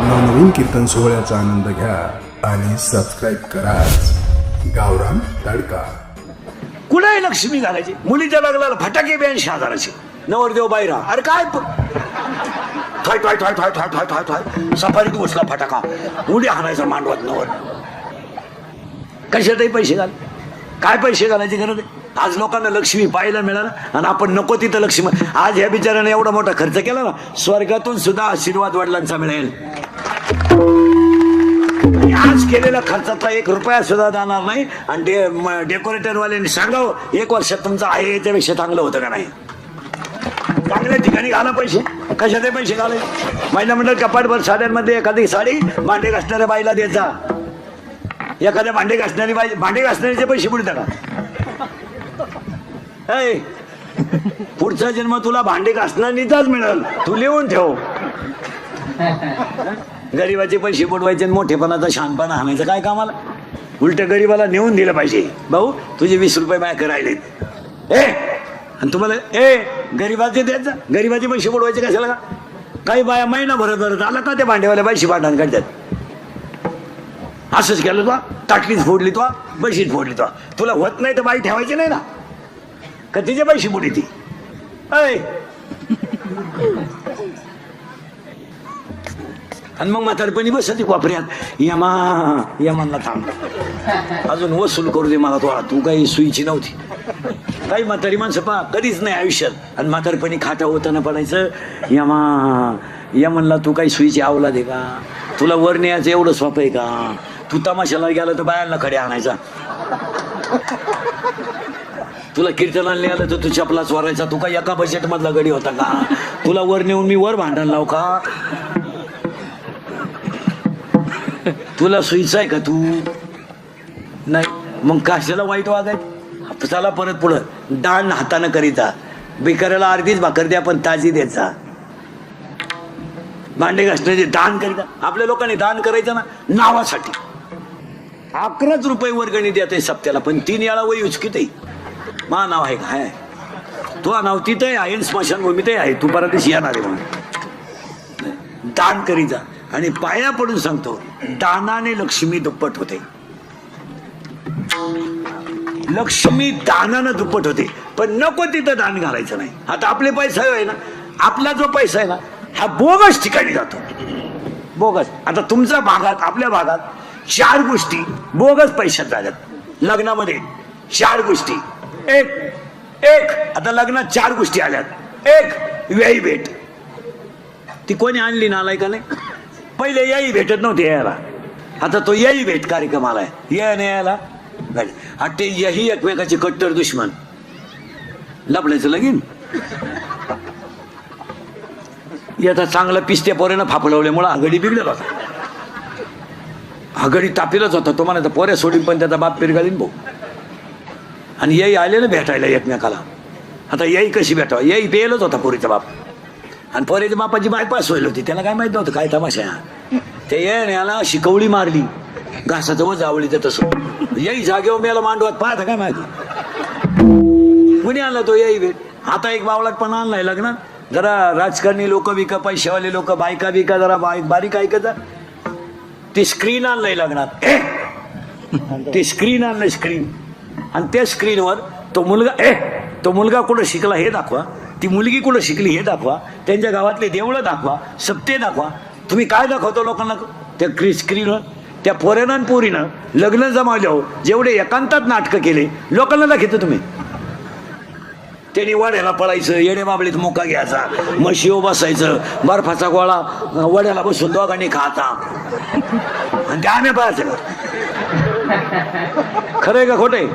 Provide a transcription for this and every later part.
नवनवीन कीर्तन सोहळ्याचा आनंद घ्या आणि सबस्क्राईब करा गावरान तडका. कुणाही लक्ष्मी घालायची, मुलीच्या लग्नाला फटाके 82,000चे, नवरदेव बाहेर. अरे काय थाय थाय थाय थाय थाय थाय थाय थाय सफारीत घुसला फटाका, उडी हाणायचा मांडवात नवर. कशातही पैसे घाल, काय पैसे घालायची गरज आहे. आज लोकांना लक्ष्मी पाहायला मिळालं आणि आपण नको तिथं लक्ष्मी. आज ह्या बिचाराने एवढा मोठा खर्च केला ना, स्वर्गातून सुद्धा आशीर्वाद वडिलांचा मिळेल. आज केलेल्या खर्चाचा 1 रुपया सुद्धा जाणार नाही. आणि डेकोरेटरवाल्यांनी सांगावं 1 वर्षात तुमचं आहे याच्यापेक्षा चांगलं होतं का नाही. चांगल्या ठिकाणी घाला पैसे. कशाचे पैसे घाले. महिला मंडळ कपाटभर साड्यांमध्ये एखादी साडी भांडे घासणाऱ्या बाईला द्यायचा. एखाद्या भांडे घासणारी बाई, भांडे घासणारीचे पैसे पुढे का. पुढचा जन्म तुला भांडे घासणारीचाच मिळेल, तू लिहून ठेव. गरीबाचे पैसे बुडवायचे आणि मोठेपणाचा शहाणपणा आणायचं काय कामाला. उलट गरीबाला नेऊन दिलं पाहिजे. भाऊ तुझे 20 रुपये माझ्या राहिलेत आणि तुम्हाला गरीबाचे द्यायचं. गरीबाचे पैसे बुडवायचे कशाला का. काही बाया महिना भरत आला का ते भांडेवाल्या पैसे भांडण काढतात. असंच केलं तो, ताटलीच फोडली तो, बशीच फोडली तो. तुला होत नाही तर बाई ठेवायची नाही ना का तिचे पैसे बुडी ती. आणि मग म्हातारपणी बसती वापऱ्यात यमानला थांब अजून वसूल करू दे मला. तू काही सुईची नव्हती. काही म्हातारी माणसं पहा कधीच नाही आयुष्यात. आणि म्हातारपणी खाटा होताना पडायचं यमनला तू काही सुईची आवला दे का. तुला वर न्यायचं एवढं सोपं आहे का. तू तमाशाला गेला तर बायांना खडे आणायचा. तुला कीर्तनाला आलं तर तू चपला चोरायचा. तू का एका बजेट मधला गडी होता का. तुला वर नेऊन मी वर भांडण लाव का. तुला सुईचं आहे का तू नाही. मग कशाला वाईट वागायचं. चला परत पुढं. दान हातानं करीता. भिकाऱ्याला अर्धीच भाकर द्या पण ताजी द्यायचा. भांडे घासण्याचे दान करीता. आपल्या लोकांनी दान करायचं ना नावासाठी. 11 रुपये वर्गणी देत आहे सप्त्याला पण 3 वेळा वय उचकीत आहे. मा नाव आहे काय. तो नाव तिथं आहे स्मशानभूमीतही आहे. तू परदेशी येणार आहे म्हणून दान करीता. आणि पाया पडून सांगतो दानाने लक्ष्मी दुप्पट होते. लक्ष्मी दानानं दुप्पट होते. पण नको तिथं दान घालायचं नाही. आता आपले पैसा आहे ना, आपला जो पैसा आहे ना हा बोगस ठिकाणी जातो. बोगस. आता तुमच्या भागात आपल्या भागात 4 गोष्टी बोगस पैशात झाल्यात. लग्नामध्ये 4 गोष्टी. एक आता लग्नात 4 गोष्टी आल्यात. 1 वेळी भेट. ती कोणी आणली ना आलाय का नाही. पहिले याही भेटत नव्हते यायला. आता तो याही भेट कार्यक्रम आलाय. यायला ते यही एकमेकाचे कट्टर दुश्मन. लपडायचं लगीन. याचा चांगला पिस्त्या पोऱ्यानं फापलवल्यामुळे आघाडी बिघडत होता. आघाडी तापीलच होता. तो म्हणायचा पोऱ्या सोडीन पण त्याचा बाप पिरगाळीन भाऊ. आणि याही आले ना भेटायला एकमेकाला. आता याही कशी भेटावं. याही पेलच होता पोरीचा बाप. आणि पोरीच्या बापाची बायपास व्हायला होती. त्याला काय माहित नव्हतं काय तमाशा. ते याला शिकवली मारली घासाचं व जावळीचं तसं. याही जागेवर मेला मांडवात पाहता काय माहिती कुणी आणला तो याही भेट. आता एक बावळात पण आणलाय लग्नात. जरा राजकारणी लोक बिका पैशावाले लोक बायका बिका जरा बारीक ऐकता. ते स्क्रीन आणलंय लग्नात. ते स्क्रीन आणलंय स्क्रीन. आणि त्या स्क्रीनवर तो मुलगा कुठं शिकला हे दाखवा. ती मुलगी कुठं शिकली हे दाखवा. त्यांच्या गावातले देवळं दाखवा. सप्ते दाखवा. तुम्ही काय दाखवतो लोकांना त्या स्क्रीनवर. त्या पोऱ्यानं आणि पोरीनं लग्न जमावल्यावर जेवढे एकांतात नाटकं केले लोकांना दाखवतो तुम्ही. त्यांनी वड्याला पळायचं. येडे बाबळीत मुका घ्यायचा. म्हशीवर बसायचं. बर्फाचा गोळा वड्याला बसून दोघांनी खायचा. आणि ते आम्ही पाहायचं. खरंय का खोटंय.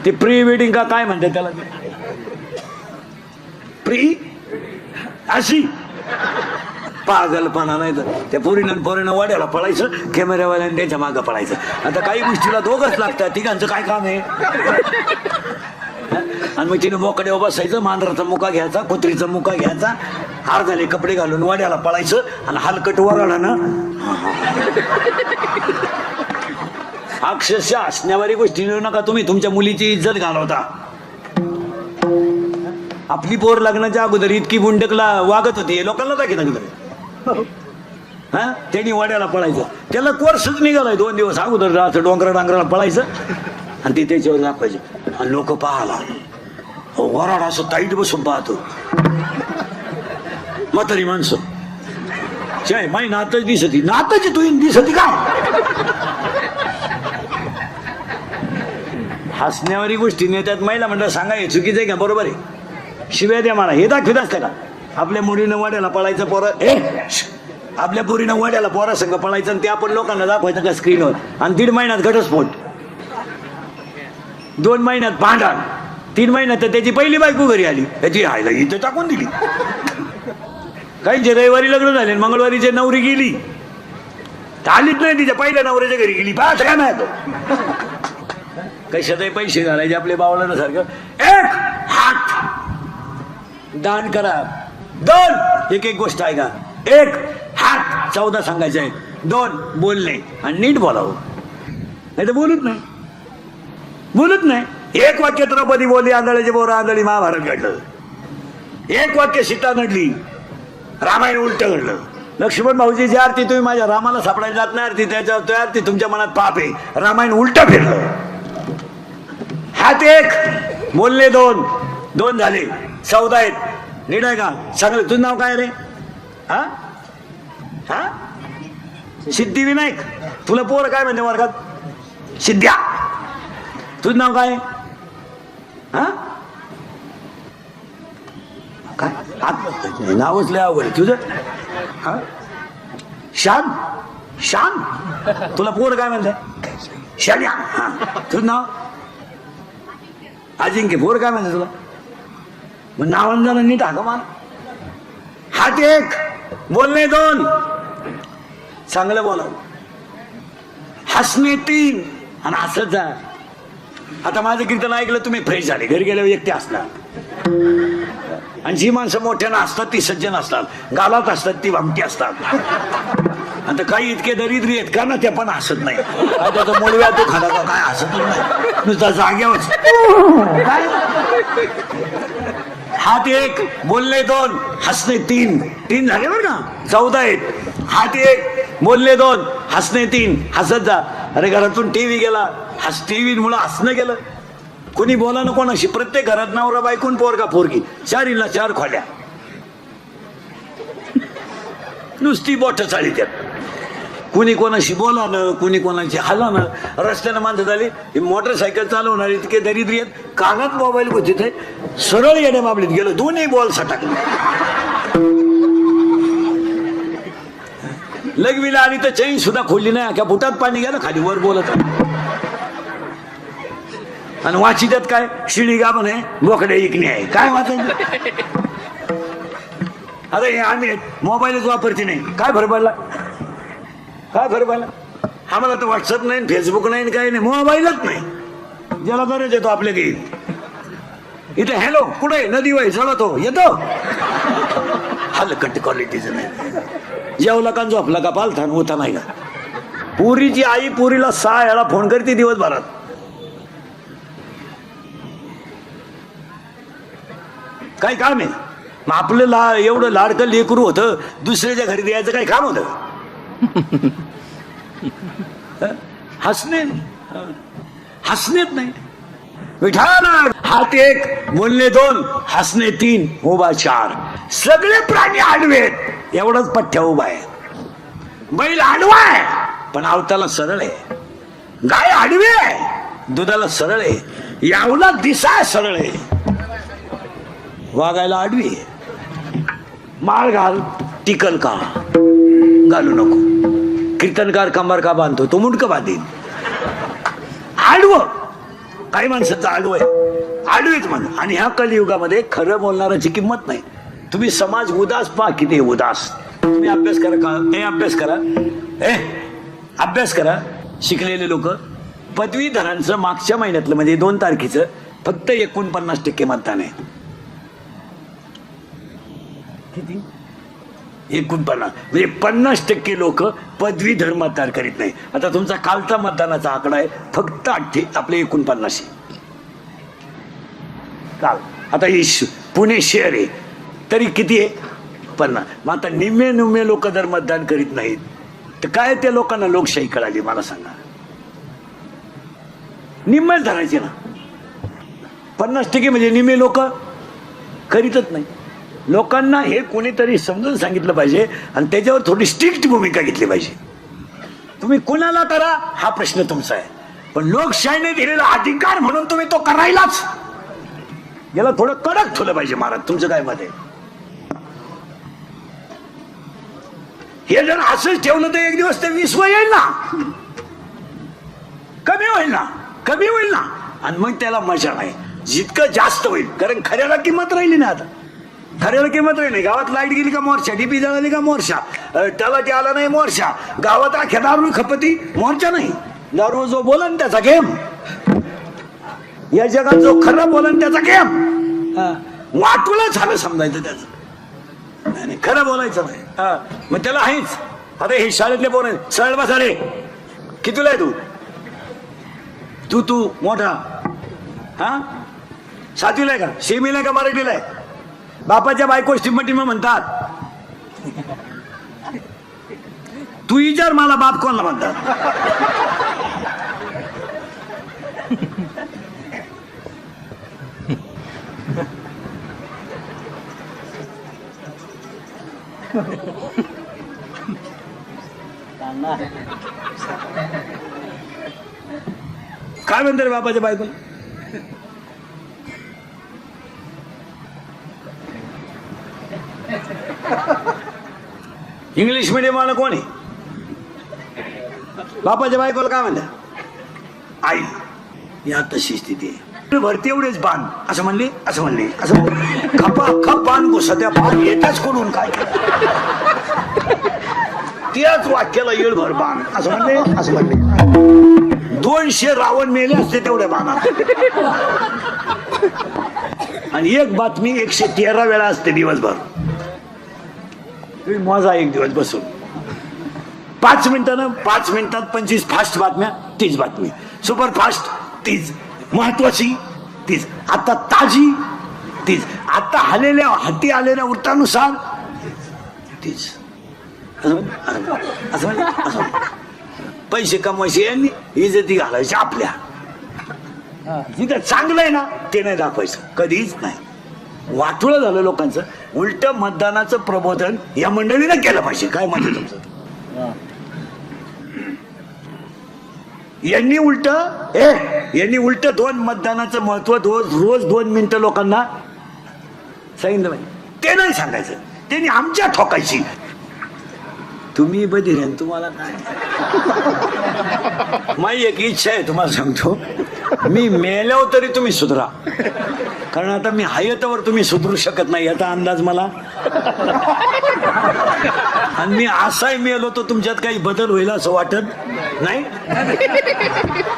ते प्री वेडिंग का काय म्हणते त्याला. प्री अशी पागलपणा नाही तर. त्या पोरीनं वाड्याला पळायचं. कॅमेऱ्यावाल्याने त्याच्या मागं पळायचं. आता काही गोष्टीला दोघंच लागतात. तिघांचं काय काम आहे. आणि मग तिने मोकड्यावर बसायचं. मांजराचा मुका घ्यायचा. कुत्रीचा मुका घ्यायचा. अर्धाले कपडे घालून वाड्याला पळायचं. आणि हलकट वराडानं अक्षरशः असण्यावारी गोष्टी नेऊ नका तुम्ही. तुमच्या मुलीची इज्जत घालवता. आपली पोर लग्नाच्या अगोदर इतकी बुंडकला वागत होती. लोकांना दाखवता हा त्यांनी वड्याला पळायचं. त्याला कोर्सच निघालाय 2 दिवस अगोदर राहतं डोंगराला पळायचं आणि ते त्याच्यावर दाखवायचे आणि लोक पाहाला वराड असं ताईट बसून पाहतो. म्हातारी माणसं शाय माई नातच दिसती नाताची तू दिसती काय. हसण्यावारी गोष्टी नेत्यात महिला म्हणतात सांगा हे चुकीचं आहे का बरोबर आहे. शिव्या द्या मला हे दाखवत असतं का. आपल्या मुलीनं वाड्याला पळायचं पोरं आपल्या पोरीनं वाड्याला पोरा संघ पळायचं आणि ते आपण लोकांना दाखवायचं का स्क्रीनवर. आणि 1.5 महिन्यात घटस्फोट, 2 महिन्यात भांडण, 3 महिन्यात तर त्याची पहिली बायको घरी आली त्याची हायला इथं टाकून दिली. काहींचे रविवारी लग्न झाले मंगळवारीची नवरी गेली आलीच नाही तिच्या पहिल्या नवऱ्याच्या घरी गेली. पाहत काय नाही कशातही पैसे घालायचे आपले बावळानं सारखं. 1 हात दान करा, 2 एक गोष्ट आहे का. 1 हात 14 सांगायचं आहे, 2 बोलणे आणि नीट बोलावं. नाही तर बोलत नाही. 1 वाक्य द्रौपदी बोलली आंधळ्याचे बोर आंधळी महाभारत घडलं. 1 वाक्य सीता नडली रामायण उलट घडलं. लक्ष्मण भाऊजीची आरती तुम्ही माझ्या रामाला सापडायला जात नाही आरती त्याच्यावर तो आरती तुमच्या मनात पाप आहे. रामायण उलट फिरलं. हात 1 बोलले 2 झाले 14 आहेत. नीट आहे का चांगलं. तुझं नाव काय रे. हा हा सिद्धिविनायक. तुला पोर काय म्हणते वर्गात सिद्ध्या. तुझं नाव काय. हा काय नावच लय अवघड तुझं. हा शान. तुला पोर काय म्हणते शान्या. हा तुझं नाव अजिंक्य. पोर काय म्हणते तुला. मग नावांना नीट हाका मान. हात 1 बोलणे 2 चांगलं बोलाव. हसणे 3 आणि हसत जा. आता माझं कीर्तन ऐकलं तुम्ही फ्रेश झाले घरी गेल्यावर एकटे असणार. आणि जी माणसं मोठ्यानं असतात ती सज्जन असतात, गालात असतात ती भामटी असतात. आता काही इतके दरिद्री आहेत का ना ते पण हसत नाही. काय त्याचा मोडव्या तो खाला का काय हसत नाही नुसता जाग्यावर. काय हात 1 बोलले 2 हसणे 3 झाले बरं का 14 आहेत. हात 1 बोलले 2 हसणे 3 हसत जा. अरे घरातून टीव्ही गेला टीव्ही मुळे हसणं गेलं. कोणी बोला ना कोणाशी. प्रत्येक घरात नवरा बायकोन पोरगा पोरगी 4 4 खोल्या नुसती बोट चाली त्यात. कुणी कोणाशी बोला ना कुणी कोणाशी हला ना. रस्त्यानं माणसं झाली मोटरसायकल चालवणारी इतके दरिद्री आहेत. कानात मोबाईल होते ते सरळ येण्या बाबलीत गेलो 2 बॉल सटाकले. लगविला आली तर चैन सुद्धा खोलली नाही. अख्या बुटात पाणी गेलं खाली वर बोलत. आणि वाची त्यात काय शिडी गाभण आहे बोकडे इकणे आहे काय वाचायचं. अरे हे आम्ही मोबाईलच वापरते नाही. काय फरक पडला आम्हाला तर व्हॉट्सअप नाही फेसबुक नाही काही नाही मोबाईलच नाही. ज्याला गरज येतो आपल्या काही इथे हॅलो कुठे नदी वाई चढवतो येतो. हलकट क्वालिटीचं नाही. जेवला का झोपला का पालथा होता नाही का. पुरीची आई पुरीला 6 वेळा फोन करते दिवसभरात. काय काम आहे मग आपलं एवढं लाडकं लेकरू होतं दुसऱ्याच्या घरी द्यायचं काय काम होतं. हसणेत नाही. विठाल हात 1 बोलणे 2 हसणे 3 उभा 4. सगळे प्राणी आडवेत एवढंच पठ्ठ्या उभा आहे. बैल आडवा आहे पण आवताला सरळ आहे. गाय आडवी आहे दुधाला सरळ आहे. यावला दिसा सरळ आहे वागायला आडवी. माळ घाल टिकल का घालू नको. कीर्तनकार कंबर का बांधतो तो मुंडकं बांधीन. आडवं काही माणसाचं आडवं आहे आडवीच म्हण. आणि ह्या कलियुगामध्ये खरं बोलणाऱ्याची किंमत नाही. तुम्ही समाज उदास पहा किती उदास. तुम्ही अभ्यास करा का अभ्यास करा. शिकलेले लोक पदवीधरांचं मागच्या महिन्यातलं म्हणजे 2 तारखेचं फक्त 49% मतदान आहे. किती 49 म्हणजे 50% लोक पदवीधर मतदान करीत नाही. आता तुमचा कालचा मतदानाचा आकडा आहे फक्त आपले 49 काल. आता पुणे शहर आहे तरी किती आहे पण मग आता निम्मे लोक जर मतदान करीत नाहीत तर काय त्या लोकांना लोकशाही कळाली मला सांगा. निम्मेच धरायचे ना. 50% म्हणजे निम्मे लोक करीतच नाही. लोकांना हे कोणीतरी समजून सांगितलं पाहिजे आणि त्याच्यावर थोडी स्ट्रिक्ट भूमिका घेतली पाहिजे. तुम्ही कुणाला करा हा प्रश्न तुमचा आहे, पण लोकशाहीने दिलेला अधिकार म्हणून तुम्ही तो करायलाच, याला थोडं कडक ठेवलं पाहिजे. महाराज तुमचं काय मत आहे? हे जर असंच ठेवलं तर एक दिवस ते 20 येईल ना, कमी होईल ना आणि मग त्याला मजा नाही. जितकं जास्त होईल, कारण खऱ्याला किंमत राहिली ना. आता खऱ्याला किंमत राहिली. गावात लाईट गेली का मोर्चा, डीपी जळाली का मोर्चा, त्याला ते आला नाही मोर्चा, गावात अख्या दारू खपती मोर्चा नाही. दारू जो बोलन त्याचा गेम, या जगात जो खरं बोलन त्याचा गेम. वाटूला झालं समजायचं त्याचं, नाही खरं बोलायचं नाही. मग त्याला आहेच. आता हे शाळेतले पोरं सरळ बसा रे, कितीला आहे तू मोठा, हा 7वीला आहे का, सेमीला आहे का, मराठीला आहे? बापाच्या बायको टिम म्हणतात. तू विचार मला बाप कोणाला म्हणतात. काय म्हणते रे बापाच्या बायको? इंग्लिश मीडियम वाला कोण आहे? बापाच्या बायकोला काय म्हणतात? आई. या तशी स्थिती आहे. भरती एवढेच बाण असं म्हणले असं खप बाण घुसत्या बाण येताच करून काय त्याच वाक्याला येळभर बाण असं म्हणले 200 रावण मेले असते तेवढ्या बाणात. आणि एक बातमी 113 वेळा असते दिवसभर. तुम्ही मजा एक दिवस बसून 5 मिनिटात 25 फास्ट बातम्या, 30 बातमी सुपर फास्ट, 30 महत्वाची, 30 आता ताजी, 30 आता हाती आलेल्या वृत्तानुसार, 30 असं पैसे कमवायचे यांनी, इज्जती घालायची आपल्या. जिथं चांगलं आहे ना ते नाही दाखवायचं, कधीच नाही. वाटोळं झालं लोकांचं. उलट मतदानाचं प्रबोधन या मंडळीनं केलं पाहिजे. काय म्हणते तुमचं? यांनी उलट 2 मतदानाचं महत्व रोज 2 मिनिटं लोकांना सांगितलं पाहिजे. ते नाही सांगायचं, त्यांनी आमच्या ठोकायची. तुम्ही बधीर आहे, तुम्हाला काय? माझी एक इच्छा आहे, तुम्हाला सांगतो, मी मेल्यावर तरी तुम्ही सुधरा. कारण आता मी हयतावर तुम्ही सुधरू शकत नाही याचा अंदाज मला. आणि मी असाही मेलो तर तुमच्यात काही बदल होईल असं वाटत नाही.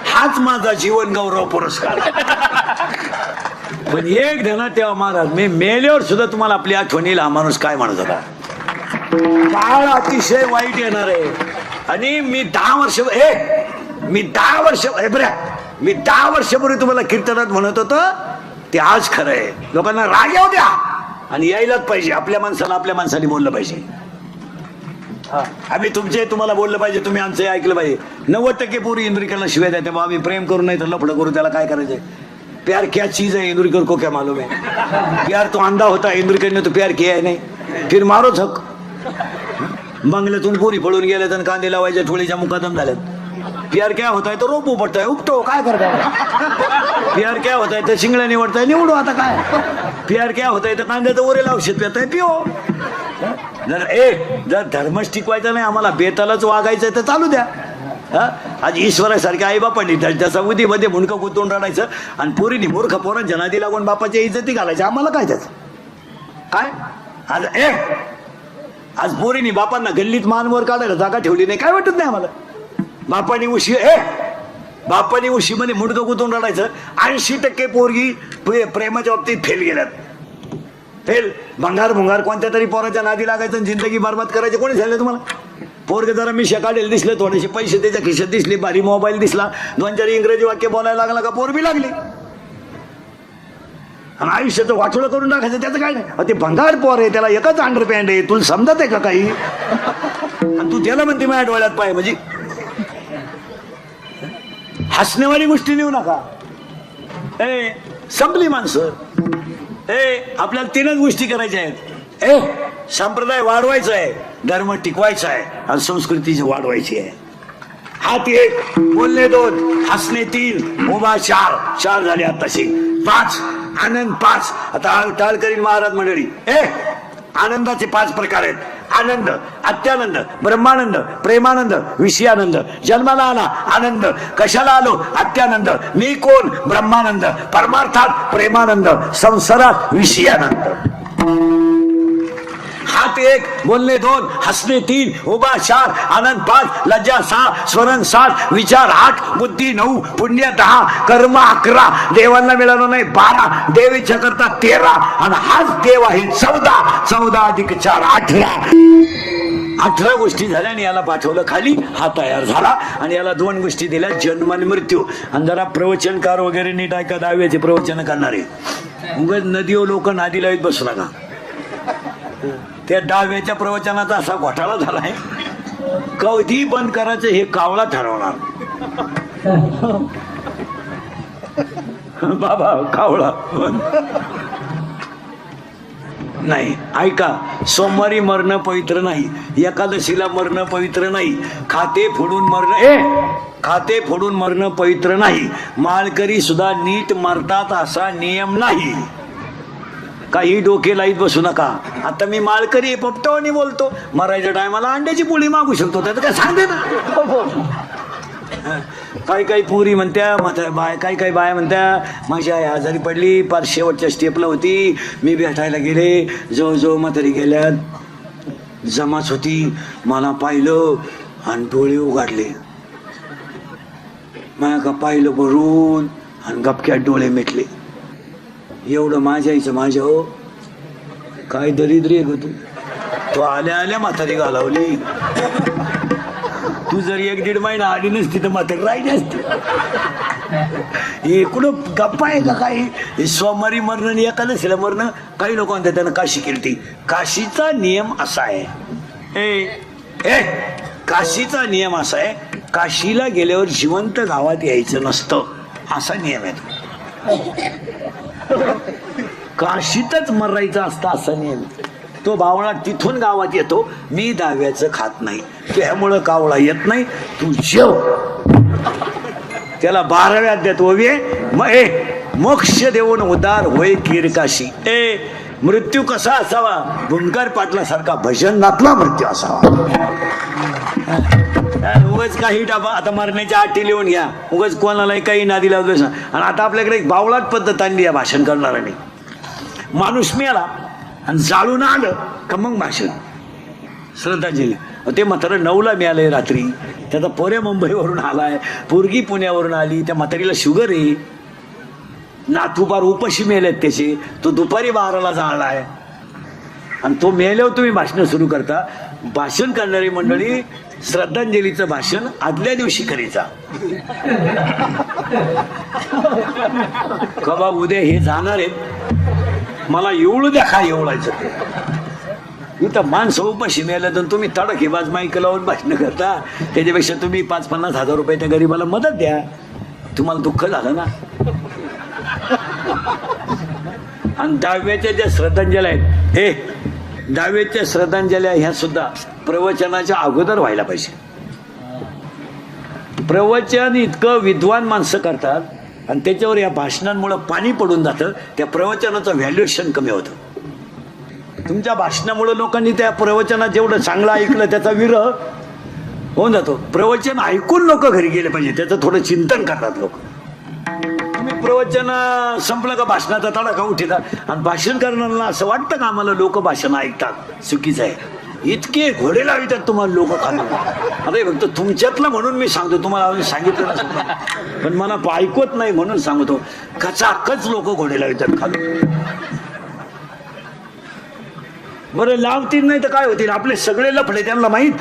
हाच माझा जीवन गौरव पुरस्कार. पण एक ध्यानात ठेवा महाराज, मी मेल्यावर सुद्धा तुम्हाला आपली आठवण येईल हा माणूस काय म्हणत होता. काळ अतिशय वाईट येणार आहे. आणि मी 10 वर्षापूर्वी तुम्हाला कीर्तनात म्हणत होतो ते आज खरं आहे. लोकांना राग येऊ द्या आणि यायलाच पाहिजे. आपल्या माणसाने बोललं पाहिजे. आम्ही तुम्हाला बोललं पाहिजे, तुम्ही आमचं ऐकलं पाहिजे. 90% पोरी इंद्रिकाला शिवाय द्या, तेव्हा आम्ही प्रेम करू नाही तर लफडं करू, त्याला काय करायचंय? प्यार क्या चीज है इंद्रिकर को क्या मालूम है? प्यार तो अंधा होता, इंद्रिकर ने तो प्यार किया है नाही, फिर मारो झक. बंगल्यातून पोरी पळून गेल्या तर कांदे लावायच्या ठोळीच्या मुकादम झाल्यात. प्यार क्या होता है तो रोप उपटताय, उपटो, काय करताय? प्यार क्या होता है तर शिंगड्या निवडताय, निवडू, आता काय? प्यार क्या होता है तर कांद्याचं ओरेल औषध पिताय, पिओ. जर धर्मच टिकवायचा नाही, आम्हाला बेतालाच वागायचंय तर चालू द्या. आज ईश्वरासारख्या आई बापांनी त्याच्या उदीमध्ये मुंडकं गुंतवून रडायचं आणि पोरीनी मूर्ख पोरांच्या नादी लागून बापाच्या इज्जती घालायच्या. आम्हाला काय त्याचं काय? आज पोरीनी बापांना गल्लीत मानवर काढायला जागा ठेवली नाही, काय वाटत नाही आम्हाला? बापानी उशी मध्ये मुंडकं गुंतवून रडायचं. 80% पोरगी प्रेमाच्या बाबतीत फेल गेल्यात. फेल भंगार कोणत्या तरी पोराच्या नादी लागायचं, जिंदगी बरबाद करायचे. कोणी झालं तुम्हाला? पोरगे जरा मिशा काढेल दिसले, थोडेसे पैसे त्याच्या खिशात दिसले, भारी मोबाईल दिसला, 2-4 इंग्रजी वाक्य बोलायला लागला का पोर बी लागली. आणि आयुष्याचं वाटोळं करून टाकायचं त्याचं काय नाही. ते भंगार पोर आहे, त्याला एकच अंडरपॅन्ट आहे, तुला समजत आहे का काही? आणि तू त्याला म्हणते माझ्या डोळ्यात पाय. म्हणजे हसण्यावाली गोष्टी नेऊ नका. संपली माणसं. आपल्याला 3च गोष्टी करायच्या आहेत. संप्रदाय वाढवायचा आहे, धर्म टिकवायचा आहे आणि संस्कृती वाढवायची आहे. हात 1, बोलणे 2, हसणे 3, उभा 4 झाले. आताशी 5, आनंद 5. आता टाळ करीन महाराज मंडळी. आनंदाचे 5 प्रकार आहेत. आनंद, अत्यानंद, ब्रह्मानंद, प्रेमानंद, विषयानंद. जन्माला आला आनंद, कशाला आलो अत्यानंद, मी कोण ब्रह्मानंद, परमार्थात प्रेमानंद, संसारात विषयानंद. हात 1, बोलणे 2, हसणे 3, उभा 4, आनंद 5, लज्जा 6, स्मरण 7, विचार 8, बुद्धी 9, पुण्य 10, कर्म 11, देवांना मिळालं नाही 12, देव इच्छा करता 13 आणि हाच देव आहे 14 अधिक 4 18 गोष्टी झाल्या. आणि याला पाठवलं खाली. हा तयार झाला आणि याला 2 गोष्टी दिल्या, जन्म आणि मृत्यू. आणि जरा प्रवचनकार वगैरे नीट ऐका, दहाव्याचे प्रवचन करणारे. उगाच नदीवर लोक नादी लावीत बसू नका. त्या 10व्याच्या प्रवचनाचा असा घोटाळा झालाय, कधी बंद करायचं हे कावळा ठरवणार. बाबा कावळा नाही. ऐका, सोमवारी मरणं पवित्र नाही, एकादशीला मरणं पवित्र नाही, खाते फोडून मरणं पवित्र नाही, माळकरी सुद्धा नीट मरतात असा नियम नाही. काही डोके लाईत बसू नका. आता मी माळकरी पोपटावानी बोलतो, मरायच्या टायमाला अंड्याची पोळी मागू शकतो, त्याचं काय सांगते ना. काही पुरी म्हणत्या, काही बाया म्हणत्या माझी आई आजारी पडली, पार शेवटच्या स्टेपला होती, मी भेटायला गेले, जवळजवळ म्हातारी गेल्यात, जमाच होती, मला पाहिलं आणि डोळे उघडले. माझ्या का पाहिलं भरून आणि गपक्यात डोळे मिटले. एवढं माझ्या आईचं माझ्या. हो काय दरिद्री आहे ग तू. तो आल्या म्हातारी घालवली. तू जर 1-1.5 महिना आली नसती तर म्हातारी राहिली असती. हे कुठं गप्पा आहे का काही. हे सोमवारी मरणं आणि एकादशीला मरणं. काही लोक म्हणतात त्यानं काशी केली ती. काशीचा नियम असा आहे, काशीचा नियम असा आहे, काशीला गेल्यावर जिवंत गावात यायचं नसतं, असा नियम आहे. काशीतच मरायचं असतं असा नियम. तो बावळा तिथून गावात येतो. मी 10व्याचं खात नाही, त्यामुळं कावळा येत नाही. तू जेव. त्याला 12व्या अध्यात ओवे मोक्ष देऊन उदार होय कीरकाशी. मृत्यू कसा असावा, भुंकर पाटलासारखा भजनातला मृत्यू असावा. उगाच काही डाबा आता मरण्याच्या आटी लिहून घ्या, उगाच कोणालाही काही नादी लावलं. आणि आता आपल्याकडे एक बावळाट पद्धत आणली आहे भाषण करणाऱ्याने. माणूस मिळाला आणि जाळून आलं का मग भाषण, श्रद्धांजली. ते म्हातारं 9ला मिळालंय रात्री. त्याचा पोऱ्या मुंबईवरून आलाय, पोरगी पुण्यावरून आली, त्या म्हातारीला शुगर आहे, नातूबार उपाशी मेलेत त्याचे. तो दुपारी 12ला जाळलाय आणि तो मेल्यावर तुम्ही भाषण सुरू करता. भाषण करणारी मंडळी श्रद्धांजलीचं भाषण आदल्या दिवशी करायचा. का बा उद्या हे जाणार आहेत, मला एवढं द्या काय एवढायचं. इथं माणसं उपाशी मिळालं तर तुम्ही तडकेबाज माईक लावून भाषण करता. त्याच्यापेक्षा तुम्ही 5-50 हजार रुपये त्या गरीबाला मदत द्या. तुम्हाला दुःख झालं ना. आणि 10व्याच्या ज्या श्रद्धांजल्या आहेत, 10व्याच्या श्रद्धांजल्या ह्या सुद्धा प्रवचनाच्या अगोदर व्हायला पाहिजे. प्रवचन इतकं विद्वान माणसं करतात आणि त्याच्यावर या भाषणांमुळे पाणी पडून जातं. त्या प्रवचनाचं व्हॅल्युएशन कमी होतं. तुमच्या भाषणामुळे लोकांनी त्या प्रवचनात जेवढं चांगलं ऐकलं त्याचा विरह होऊन जातो. प्रवचन ऐकून लोक घरी गेले पाहिजे, त्याचं थोडं चिंतन करतात लोक. तुम्ही प्रवचन संपलं का भाषणाचा तडाखा उठतात आणि भाषण करणाऱ्यांना असं वाटतं का आम्हाला लोक भाषण ऐकतात. चुकीचं आहे. इतके घोडे लावितात तुम्हाला लोक खाली. अरे फक्त तुमच्यातलं म्हणून मी सांगतो, तुम्हाला सांगितलं नसतं पण मला ऐकवत नाही म्हणून सांगतो. कचाकच लोक घोडे लावितात खाली. बरं लावतील नाही तर काय होतील, आपले सगळे लफडे त्यांना माहीत.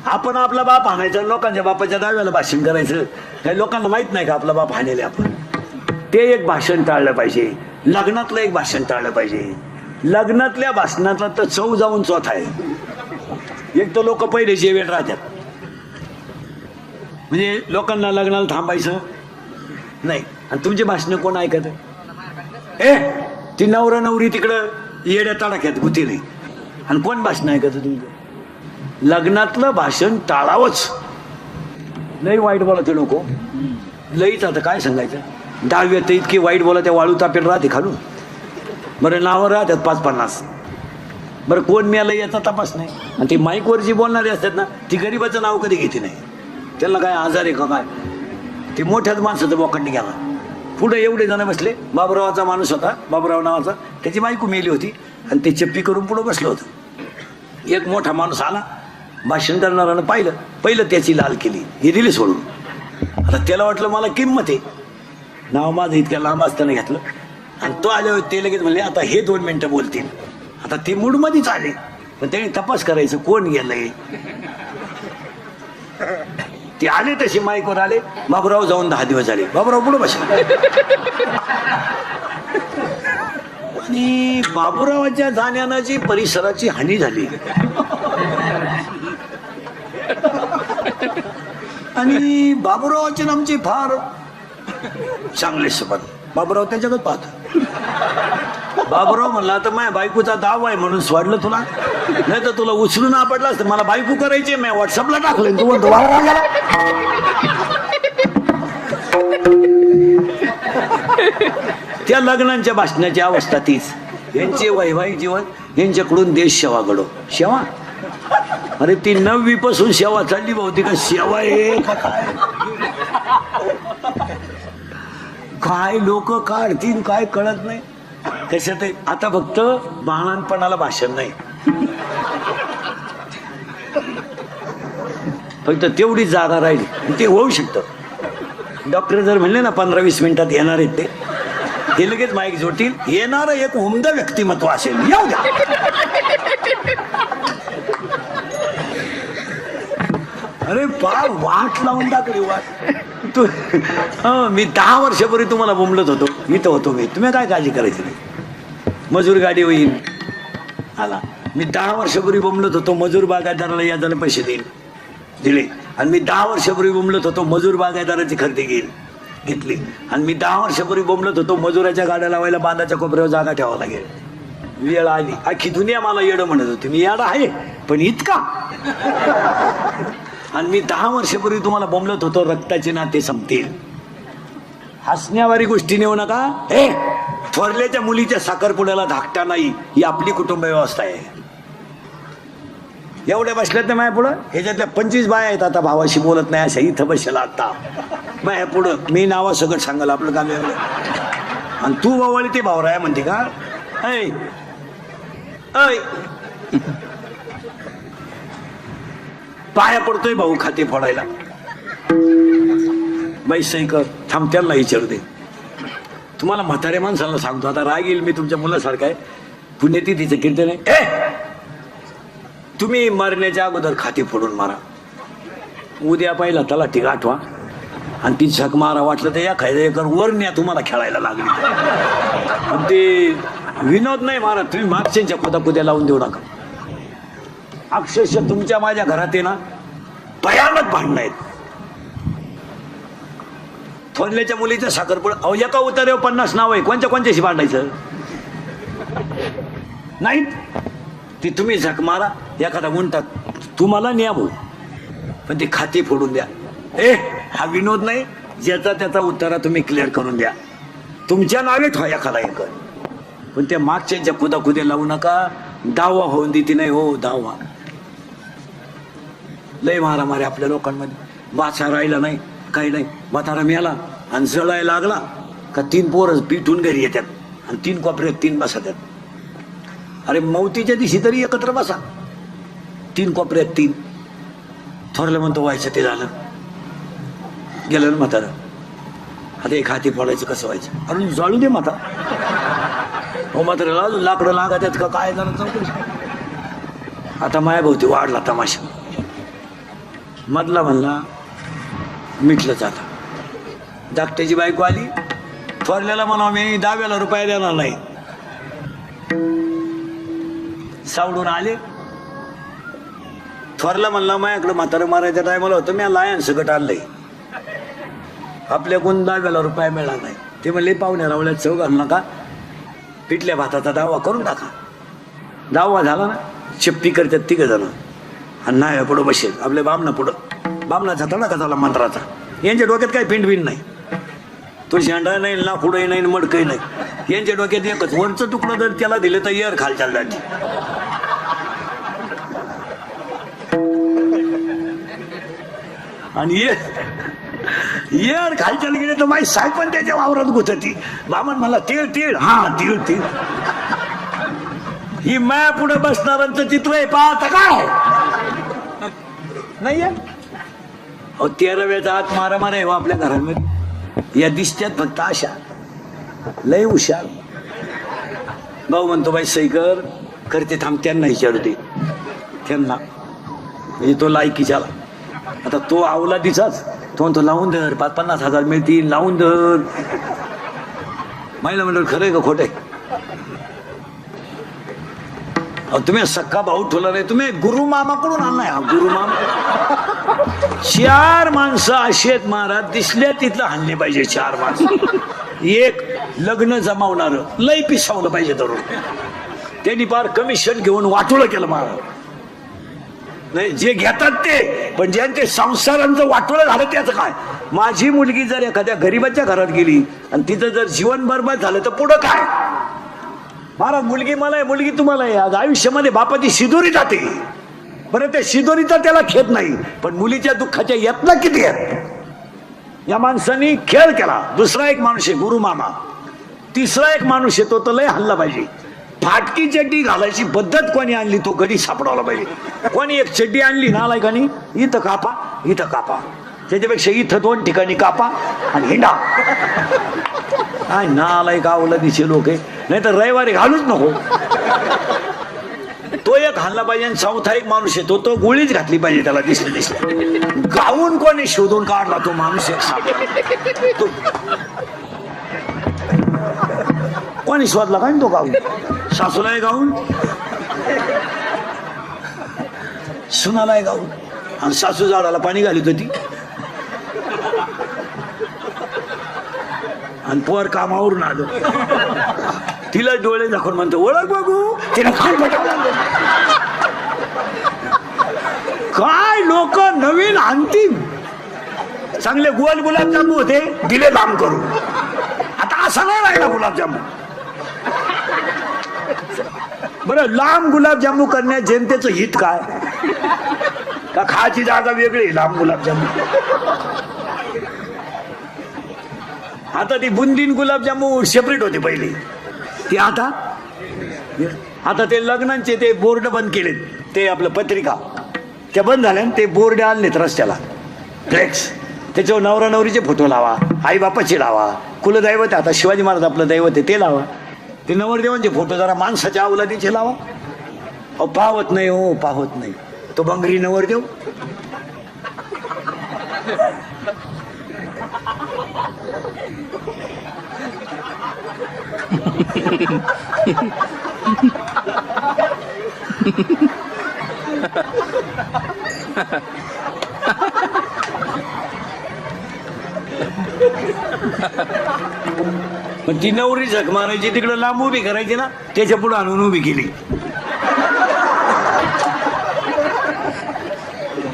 आपण आपला बाप हाणायचा, लोकांच्या बापाच्या 10व्याला भाषण करायचं. काही लोकांना माहित नाही का आपला बाप हाणेले आपण. ते एक भाषण टाळलं पाहिजे. लग्नातलं एक भाषण टाळलं पाहिजे. लग्नातल्या भाषणातला तर चव जाऊन चौथा आहे. एक तर लोक पहिले जेवेल राहतात, म्हणजे लोकांना लग्नाला थांबायचं नाही. आणि तुमचे भाषण कोण ऐकत? ती नवरा नवरी तिकडं येड्या तडाख्यात गुती नाही. आणि कोण भाषण ऐकत तुमचं? लग्नातलं भाषण टाळावंच. लई वाईट बोलते लोक, लईच. आता काय सांगायचं, दहाव्यात इतकी वाईट बोला त्या वाळू तापेल राहते खालून. बरं नावं राहतात 5-50. बरं कोण मिळालं याचा तपास नाही. आणि ती माईकवर जी बोलणारी असतात ना, ती गरीबाचं नाव कधी घेते नाही. त्याला काय आजार आहे का काय? ते मोठ्याच माणसाचं बोकांडी घ्यावा. पुढे एवढे जण बसले. बाबुरावाचा माणूस होता, बाबुराव नावाचा, त्याची बायको मेली होती आणि ते चप्पी करून पुढं बसलं होतं. एक मोठा माणूस आला, भाषण करणाऱ्यानं पहिलं त्याची लाल केली, ही दिली सोडून. आता त्याला वाटलं मला किंमत आहे, नाव माझं इतक्या लांब असताना घेतलं. आणि तो आल्यावर ते लगेच म्हणले आता हे 2 मिनिटं बोलतील. आता ते मूडमध्येच आले, पण त्यांनी तपास करायचं कोण गेलंय. ते आले तसे माईकवर आले. बाबुराव जाऊन 10 दिवस झाले. बाबुराव पुढे बसले. आणि बाबुरावाच्या जाण्यानं जी परिसराची हानी झाली आणि बाबुरावाचे नामचे फार चांगले संबंध. बाबुराव त्याच्याकडे पाहतो. बाबुराव म्हणला तर माझ्या बायकोचा दाव आहे म्हणून सोडलं तुला, नाही तर तुला उचलून आपडला असतं. मला बायको करायची, मी व्हॉट्सअपला टाकलं, तू म्हणतो त्या लग्नांच्या भाषणाची अवस्था तीच. यांचे वैवाहिक जीवन, यांच्याकडून देश सेवा घडो. सेवा? अरे ती 9वी पासून सेवा चालली भाऊ. का सेवा आहे काय लोक काढतील काय कळत नाही. कशात आता फक्त बाळांपणाला भाषण नाही, फक्त तेवढी जागा राहिली. ते होऊ शकतं. डॉक्टर जर म्हणले ना 15-20 मिनिटात येणार आहेत ते लगेच माईक जोडतील. येणारं एक उमदा व्यक्तिमत्व असेल, येऊ द्या. अरे फार वाट लावून टाकली वाट. तू मी 10 वर्षापूर्वी तुम्हाला बोंबलत होतो, इथं होतो मी, तुम्ही काय काळजी करायची नाही. मजूर गाडी होईल आला. मी 10 वर्षापूर्वी बोंबलत होतो मजूर बागायतदाराला यादाला पैसे दिले. आणि मी 10 वर्षापूर्वी बोंबलत होतो मजूर बागायतदाराची खरेदी घेतली. आणि मी 10 वर्षापूर्वी बोंबलत होतो मजुराच्या गाड्या लावायला बांधाच्या कोपऱ्यावर जागा ठेवावं लागेल. वेळ आली. अख्खी दुनिया मला येडं म्हणत होती. मी येडा आहे पण इतका. आणि मी 10 वर्षापूर्वी तुम्हाला बोंबलत होतो रक्ताचे नाते संपतील. हसण्यावारी गोष्टी नेऊ नका. थोरल्याच्या मुलीच्या साखरपुड्याला धाकटा नाही, ही आपली कुटुंब व्यवस्था आहे. एवढ्या बसल्यात ना माझ्या पुढं, ह्याच्यातल्या 25 बाया आहेत आता भावाशी बोलत नाही अशा इथं बसला आता माझ्या पुढं. मी नावा सगळं सांगाल आपलं काम एवढं. आणि तू बावळी ते भावराया म्हणते का? ऐ पाया पडतोय भाऊ खाते फोडायला. बाई सही कर. थांब त्यांना विचारू दे. तुम्हाला म्हाताऱ्या माणसाला सांगतो, आता राग येईल, मी तुमच्या मुलासारखा आहे. पुण्यतिथीचं कीर्तन आहे. तुम्ही मरण्याच्या अगोदर खाते फोडून मारा. उद्या पहिला तलाठी गाठवा आणि ती झक मारा. वाटलं तर या खायला एकर वर न्या, तुम्हाला खेळायला लागली. आणि ते विनोद नाही मारा. तुम्ही मागच्यांच्या कुद्या लावून देऊ नका. अक्षरशः तुमच्या माझ्या घरात आहे ना भयानक भांडणं आहेत. थोरल्याच्या मुलीचं साखरपुडा, अहो एका उतार्यावर 50 नाव आहे. कोणच्याशी भांडायचं नाही. ती तुम्ही झक मारा, एखादा गुंटा तुम्हाला न्या भाऊ, पण ती खाती फोडून द्या. हा विनोद नाही. ज्याचा त्याचा उतारा तुम्ही क्लिअर करून द्या. तुमच्या नावे ठेवा एखादा एकर, पण त्या मागच्यांच्या कुद्या लावू नका. दावा होऊन देते नाही हो. दावा लय मारामारी आपल्या लोकांमध्ये. बाचा राहिला नाही, काही नाही. म्हातारा मेला आणि जळायला लागला का 3 पोरं पिठून घरी येतात आणि 3 कोपऱ्यात 3 बसतात. अरे मौतीच्या दिवशी तरी एकत्र बसा. 3 कोपऱ्यात 3. थोरलं म्हणतो व्हायचं ते झालं, गेलं ना म्हातारा. आता एक हाती फोडायचं कसं व्हायचं? अरे जाळू दे माता. हो म्हाताऱ्याला अजून लाकडं लागतात का काय झालं चौकशी. आता मायाभोवती वाढला तमाशा. मधला म्हणला मिटलं जाता. धाकट्याची बायको आली, थोरल्याला म्हणा मी 10,000 रुपये देणार नाही. सावडून आले. थोरला म्हणला माझ्याकडे म्हातारं मारायच्या टायमाला होतं मी लायन सगट आणलंय, आपल्याकडून 10,000 रुपये मिळणार नाही. ते म्हणले पाहुण्या रावल्यात चव घालू नका, पिठल्या भाताचा दावा करून टाका. दावा झाला ना, चिप्पी करतात 3 जण आणि नाही पुढं बसेल आपल्या बामणा पुढं. बामणाचा तडा झाला मंत्राचा. यांच्या डोक्यात काही पिंडबिंड नाही, तो शेंडा नाही ना पुढंही नाही मडकही नाही. यांच्या डोक्यात एकच वरचं तुकडं जर त्याला दिलं तर येर खालच्या जाती. आणि येर खालच्याला गेले तर माझी साहेब पण त्याच्या वावरात गुतती. बामण मला तीळ तीळ, हा तीळ तीळ. ही माया पुढे बसणाऱ्यांचं चित्र आहे पाहता काय नाही. अहो 13व्याचा आत मारामार आहे हो आपल्या घरामध्ये. या दिसत्यात फक्त अशा लय हुशार. भाऊ म्हणतो बाई सही करते थांब, त्यांना विचारू दे त्यांना, म्हणजे तो लायकीच्याला. आता तो आवला दिसाच तो म्हणतो लावून धर 5-50 हजार मिळतील, लावून धर. महिला म्हणलं खरंय का खोटं आहे? अहो तुम्ही सक्का भाऊ ठेवला नाही, तुम्ही गुरु मामाकडून आणलाय. हा गुरु मामा 4 माणसं अशी आहेत महाराज, दिसल्या तिथलं हाणले पाहिजे 4 माणसं. एक लग्न जमावणार लय पिसावलं पाहिजे धरून. त्यांनी फार कमिशन घेऊन वाटोळं केलं महाराज. नाही जे घेतात ते, पण ज्यांचे संसारांचं वाटोळं झालं त्याचं काय. माझी मुलगी जर एखाद्या गरीबाच्या घरात गेली आणि तिचं जर जीवन बरबाद झालं तर पुढं काय महाराज. मुलगी मला आहे, मुलगी तुम्हाला आहे. आज आयुष्यामध्ये बापाची शिदोरी जाते, बरं त्या शिदोरीचा त्याला खेद नाही, पण मुलीच्या दुःखाच्या यातना किती आहेत. या माणसाने खेळ केला. दुसरा एक माणूस आहे गुरु मामा, तिसरा एक माणूस आहे तो तर लय हल्ला पाहिजे. फाटकी चड्डी घालायची पद्धत कोणी आणली तो कधी सापडावला पाहिजे. कोणी एक चड्डी आणली ना लायकानी, इथं कापा इथं कापा, त्याच्यापेक्षा इथं 2 ठिकाणी कापा आणि हिंडा. काय नालाय गावला दिसे लोक आहे, नाही तर रविवारी घालूच नको. तो एक हल्ला पाहिजे. आणि चौथा एक माणूस आहे तो गोळीच घातली पाहिजे त्याला दिसले. गाऊन कोणी शोधून काढला तो माणूस एक तो कोणी शोधला काय तो गाऊन. सासूलाय गाऊन, सुनालाय गाऊन, आणि सासू झाडाला पाणी घालीत होती आणि पोर कामावरून आलो. तिला डोळे दाखवून म्हणतो ओळख बघू, तिला खाण पटावलं. काय लोक नवीन अंतिम चांगले गोल गुलाबजामू होते, दिले लांब करू. आता असा नाही राहिला गुलाबजामू. बरं लांब गुलाबजामू करण्यात जनतेचं हित काय का खायची जागा वेगळी, लांब गुलाबजामू. आता ती बुंदीन गुलाबजामू सेपरेट होते पहिली, ती आता ते लग्नांचे ते बोर्ड बंद केलेत. ते आपलं पत्रिका त्या बंद झाल्या, ते बोर्ड आणलेत रस्त्याला फ्लेक्स. त्याच्यावर नवरा नवरीचे फोटो लावा, आई बापाचे लावा, कुलदैवत आता शिवाजी महाराज आपलं दैवत आहे ते लावा. ते नवरदेवांचे फोटो जरा माणसाच्या अवलादीचे लावा. अहो पाहत नाही हो, पाहत नाही तो बंगरी नवरदेव. पण ती नवरी झक मारायची तिकडे लांब उभी करायची ना, त्याच्या पुढे आणून उभी केली.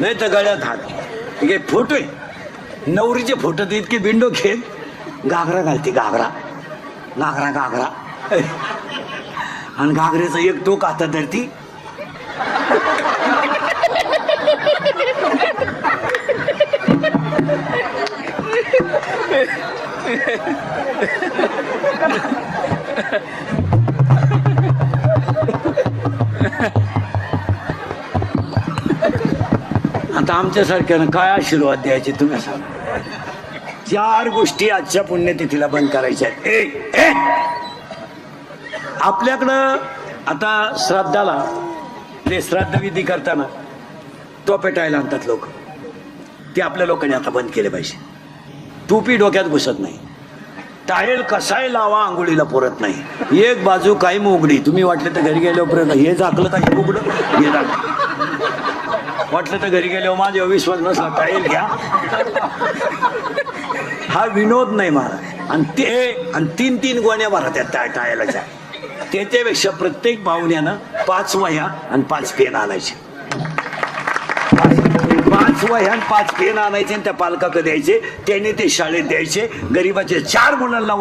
नाही तर गळ्यात हात. ठीक फोटो आहे नवरीचे फोटो तर इतके बिंडो घेत घागरा घालते, घागरा घागरा घागरा आणि घागरेचा एक टोक हातात धरती. आता आमच्यासारख्यानं काय आशीर्वाद द्यायचे तुम्ही सांगा. 4 गोष्टी आजच्या पुण्यतिथीला बंद करायच्या आहेत. आपल्याकडं आता श्राद्धाला ते श्राद्धविधी करताना तो पेटायला आणतात लोक, ते आपल्या लोकांनी आता बंद केले पाहिजे. टोपी डोक्यात घुसत नाही, टायल कसाय लावा आंघोळीला पुरत नाही. एक बाजू काही उघडी, तुम्ही वाटलं तर घरी गेल्यावर हे झाकलं का हे उघड, हे झाकलं. वाटलं तर घरी गेल्यावर माझ्या विश्वास नसला टायल घ्या. हा विनोद नाही महाराज. आणि तीन तीन गोण्या भरा त्या टायलाच्या. त्याच्यापेक्षा प्रत्येक पाहुण्यानं 5 वह्या आणि 5 पेन आणायचे. 5 वह्या आणि 5 पेन आणायचे आणि त्या पालकाकडे द्यायचे. त्याने ते शाळेत द्यायचे. गरीबाचे 4 मुलांना वह्या